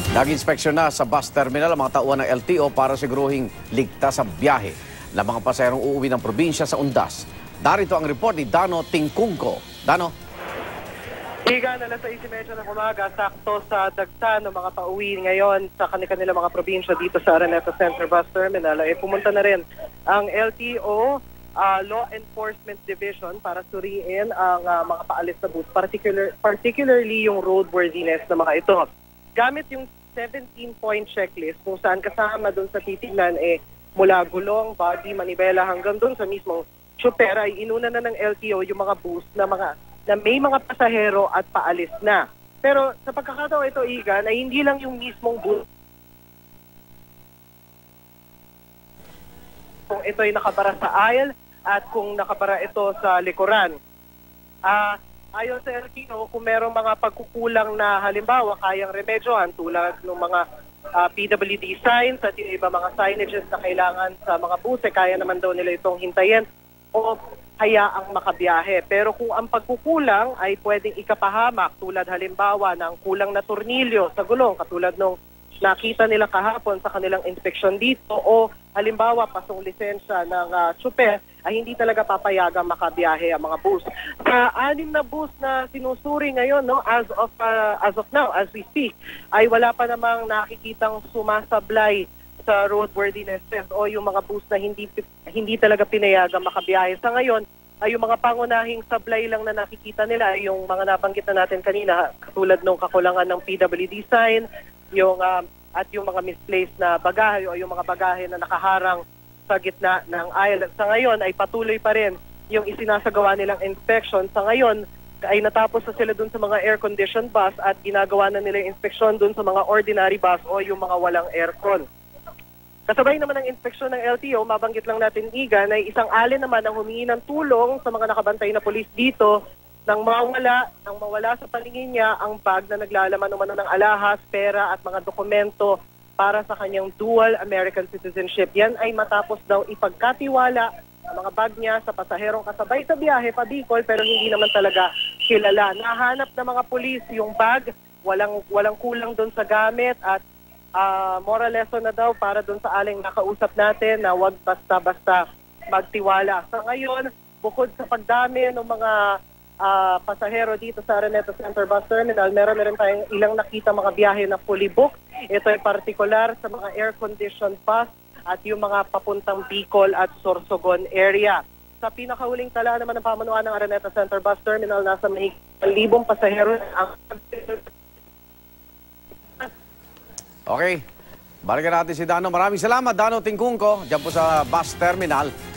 Nag-inspeksyon na sa bus terminal ang mga tauhan ng LTO para siguruhing ligtas sa biyahe ng mga pasaherong uuwi ng probinsya sa Undas. Darito ang report ni Dano Tingkungko. Dano? Higa na alas 6:30 ng umaga, sakto sa dagsa ng mga pauwi ngayon sa kanilang mga probinsya dito sa Araneta Center Bus Terminal. Pumunta na rin ang LTO Law Enforcement Division para suriin ang mga paalis na bus, particularly yung roadworthiness ng mga ito. Gamit yung 17-point checklist kung saan kasama doon sa titignan mula gulong, body, manibela hanggang doon sa mismong chopper ay inuna na ng LTO yung mga bus na may mga pasahero at paalis na. Pero sa pagkakataon ito, Igan, ay hindi lang yung mismong bus. Kung ito ay nakabara sa aisle at kung nakabara ito sa likuran. Ayon sa LTO, kung merong mga pagkukulang na halimbawa kayang remedyohan tulad ng mga PWD signs at yung iba mga signages na kailangan sa mga bus, kaya naman daw nila itong hintayin o hayaang makabiyahe. Pero kung ang pagkukulang ay pwedeng ikapahamak tulad halimbawa ng kulang na tornilyo sa gulong katulad nung nakita nila kahapon sa kanilang inspeksyon dito o halimbawa pasong lisensya ng chopper ay hindi talaga papayagang makabiyahe ang mga bus. Sa 6 na bus na sinusuri ngayon, as of now, as we speak, ay wala pa namang nakikitang sumasablay sa roadworthiness test o yung mga bus na hindi talaga pinayagang makabiyahe. Sa ngayon, ay yung mga pangunahing sablay lang na nakikita nila, yung mga nabanggit na natin kanina, katulad ng kakulangan ng PWD sign, at yung mga misplaced na bagahe o yung mga bagahe na nakaharang sa gitna ng aisle. Sa ngayon ay patuloy pa rin yung isinasagawa nilang inspection. Sa ngayon ay natapos na sila dun sa mga air-conditioned bus at ginagawa na nila yung inspection dun sa mga ordinary bus o yung mga walang aircon. Kasabay naman ng inspeksyon ng LTO, mabanggit lang natin, Igan, ay isang alin naman ang humingi ng tulong sa mga nakabantay na pulis dito nang mawala sa paningin niya ang bag na naglalaman umano ng alahas, pera at mga dokumento para sa kanyang dual American citizenship. Yan ay matapos daw ipagkatiwala ang mga bag niya sa pasaherong kasabay sa biyahe pa Bicol pero hindi naman talaga kilala. Nahanap ng mga pulis yung bag, walang kulang doon sa gamit at moral lesson na daw para doon sa aling nakausap natin na huwag basta-basta magtiwala. Sa ngayon, bukod sa pagdami ng mga pasahero dito sa Araneta Center Bus Terminal, meron na rin tayong ilang nakita mga biyahe na fully booked. Ito ay partikular sa mga air-conditioned bus at yung mga papuntang Bicol at Sorsogon area. Sa pinakahuling tala naman ng pamunuan ng Araneta Center Bus Terminal, nasa mahigit 1,000 pasahero ang Okay. Balikan natin si Dano. Maraming salamat, Dano Tingkungko, dyan po sa bus terminal